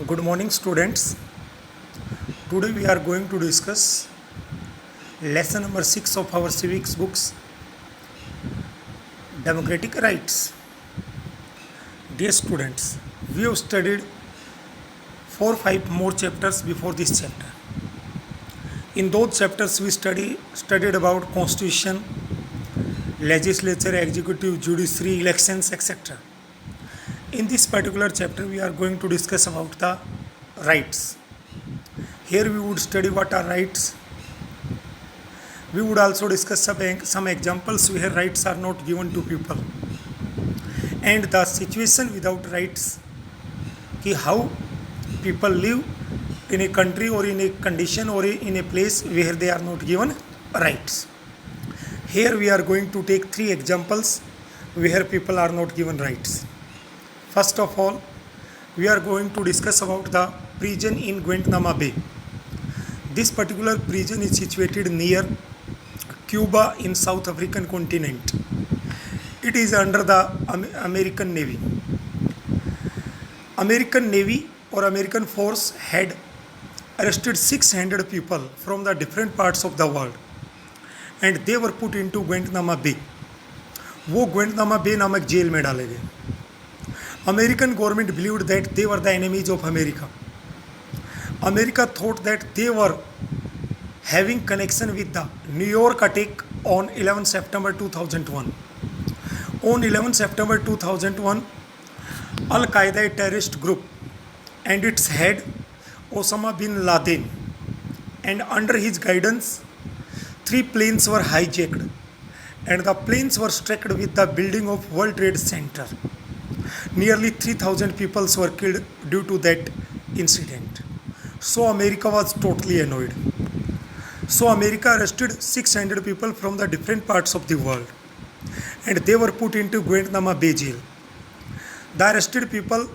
Good morning, students. Today we are going to discuss lesson number 6 of our civics books, Democratic Rights. Dear students, we have studied 4 or 5 more chapters before this chapter. In those chapters we studied about constitution, legislature, executive, judiciary, elections, etc. In this particular chapter we are going to discuss about the rights. Here we would study what are rights. We would also discuss some examples where rights are not given to people, and the situation without rights, कि how people live in a country or in a condition or in a place where they are not given rights. Here we are going to take 3 examples where people are not given rights. First of all, we are going to discuss about the prison in Guantanamo Bay. This particular prison is situated near Cuba in South African continent. It is under the American Navy. American Navy or American force had arrested 600 people from the different parts of the world, and they were put into Guantanamo Bay. वो Guantanamo Bay नामक jail में डाले गए. American government believed that they were the enemies of America. America thought that they were having connection with the New York attack on 11 September 2001. On 11 September 2001, Al-Qaeda, a terrorist group, and its head Osama bin Laden, and under his guidance 3 planes were hijacked, and the planes were struck with the building of World Trade Center. Nearly 3,000 people were killed due to that incident. So America was totally annoyed. So America arrested 600 people from the different parts of the world, and they were put into Guantanamo Bay jail. The arrested people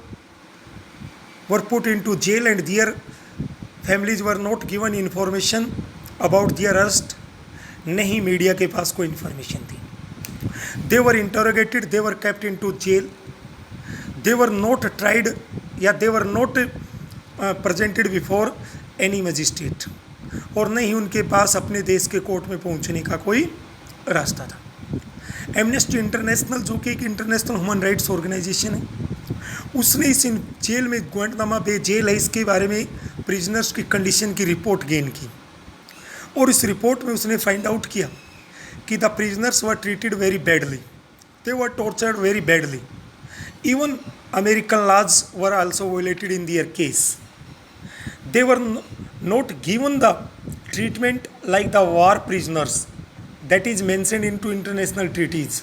were put into jail, and their families were not given information about their arrest. नहीं media के पास कोई information थी. They were interrogated, they were kept into jail. They were not tried, या they were not presented before any magistrate, और नहीं उनके पास अपने देश के कोर्ट में पहुंचने का कोई रास्ता था. एमनेस्टी इंटरनेशनल, जो कि एक इंटरनेशनल ह्यूमन राइट्स ऑर्गेनाइजेशन है, उसने इस जेल में, ग्वांटानामो बे जेल है, इसके बारे में प्रिजनर्स की कंडीशन की रिपोर्ट गेन की, और इस रिपोर्ट में उसने फाइंड आउट किया कि the prisoners were treated very badly, they were tortured very badly. Even American laws were also violated in their case. They were not given the treatment like the war prisoners that is mentioned into international treaties.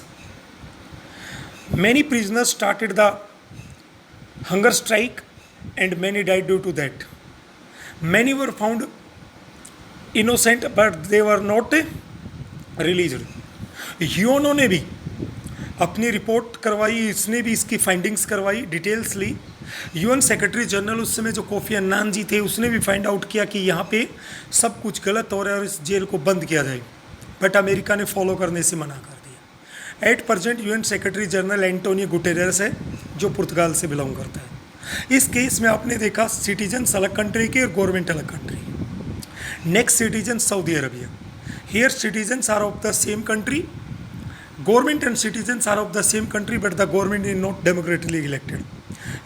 Many prisoners started the hunger strike, and many died due to that. Many were found innocent, but they were not released. UNO ने भी अपनी report करवाई, इसने भी इसकी findings करवाई, details ली. UN secretary general उस समय जो कोफी अन्नान जी थे, उसने भी फाइंड आउट किया कि यहाँ पे सब कुछ गलत हो रहा है और इस जेल को बंद किया जाए, बट अमेरिका ने फॉलो करने से मना कर दिया. At present UN secretary general Antonio Guterres है, जो पुर्तगाल से बिलोंग करता है. इस केस में आपने देखा सिटीजन्स अलग कंट्री के और गवर्नमेंट अलग country. Next citizen Saudi Arabia. Here citizens are of the same country. Government and citizens are of the same country, but the government is not democratically elected.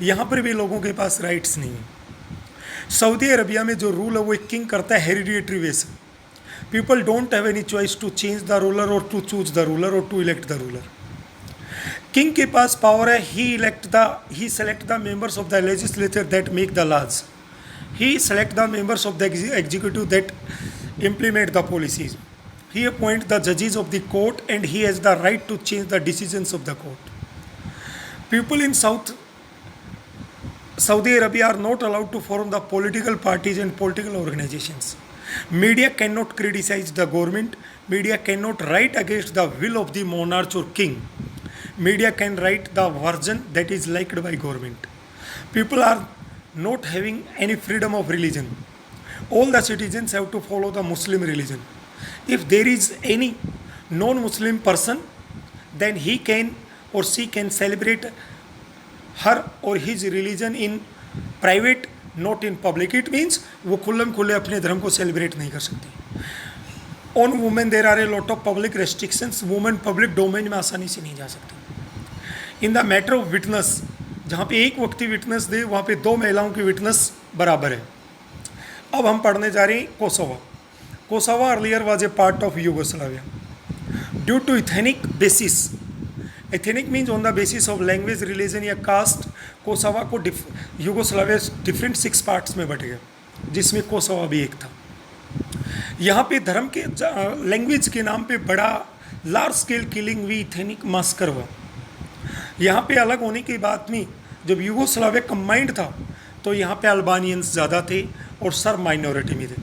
यहाँ पर भी लोगों के पास राइट्स नहीं है. सऊदी अरबिया में जो रूल है वो एक किंग करता है, हेरिडिटरी वे से. People don't have any choice to change the ruler और टू चूज द रूलर और to elect the ruler. King के पास पावर है, he select the members of the legislature that make the laws. He select the members of the executive that implement the policies. He appoints the judges of the court, and he has the right to change the decisions of the court. People in Saudi Arabia are not allowed to form the political parties and political organizations. Media cannot criticize the government. Media cannot write against the will of the monarch or king. Media can write the version that is liked by government. People are not having any freedom of religion. All the citizens have to follow the Muslim religion. If there is any non-Muslim person, then he can or she can celebrate her or his religion in private not in public. It means वो खुल्लम खुल्ले अपने धर्म को celebrate नहीं कर सकती। On women there are a lot of public restrictions, women public domain में आसानी से नहीं जा सकती। In the matter of witness, जहाँ पे एक व्यक्ति विटनेस दे वहाँ पे दो महिलाओं की विटनेस बराबर है। अब हम पढ़ने जा रहे हैं Kosovo. Kosovo earlier was a part of Yugoslavia due to ethnic basis. Ethnic means on the basis of language, religion या कास्ट। कोसोवो को यूगोस्लाविया डिफरेंट 6 पार्ट्स में बट गया, जिसमें कोसोवो भी एक था। यहाँ पे धर्म के लैंग्वेज के नाम पे बड़ा लार्ज स्केल किलिंग हुई, इथेनिक मास्कर हुआ। यहाँ पे अलग होने की बात नहीं, जब यूगोस्लाविया कंबाइंड था तो यहाँ पे अल्बानियंस ज़्यादा थे और सर्ब माइनॉरिटी में थे।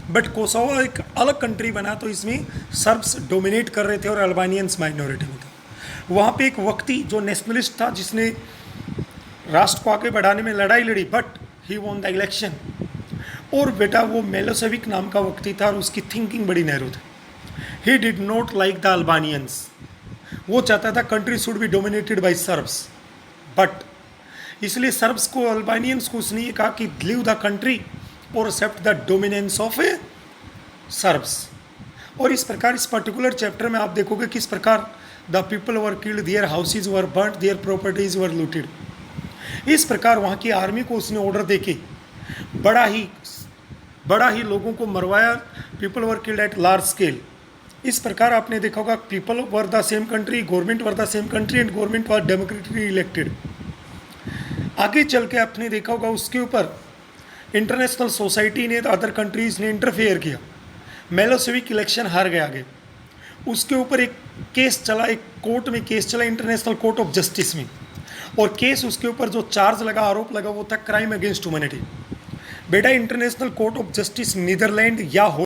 बट कोसोवो एक अलग कंट्री बना तो इसमें सर्ब्स डोमिनेट कर रहे थे और अल्बानियंस माइनॉरिटी में थे। वहाँ पे एक व्यक्ति जो नेशनलिस्ट था, जिसने राष्ट्र को आगे बढ़ाने में लड़ाई लड़ी, but he won the election. और बेटा वो मिलोसेविक नाम का व्यक्ति था और उसकी थिंकिंग बड़ी नैरो थी। He did not like the Albanians. वो चाहता था country should be dominated by Serbs, but इसलिए सर्ब्स को, अल्बानियंस को उसने ये कहा कि लीव द कंट्री और accept the dominance of a Serbs. और इस प्रकार इस पर्टिकुलर चैप्टर में आप देखोगे किस प्रकार the people were killed, their houses were burned, their properties were looted. इस प्रकार वहाँ की आर्मी को उसने ऑर्डर देके बड़ा ही लोगों को मरवाया। People were killed at large scale. इस प्रकार आपने देखा होगा people were the same country, government were the same country and government were democratically elected. आगे चल के आपने देखा होगा उसके ऊपर इंटरनेशनल सोसाइटी ने, अदर कंट्रीज़ ने इंटरफेयर किया। मिलोसेविक इलेक्शन हार गया आगे। उसके ऊपर एक केस चला, एक कोर्ट में केस चला, इंटरनेशनल कोर्ट ऑफ जस्टिस में। और केस उसके ऊपर जो चार्ज लगा, आरोप लगा, वो था क्राइम अगेंस्ट ह्यूमैनिटी। बेटा international court of justice Netherland या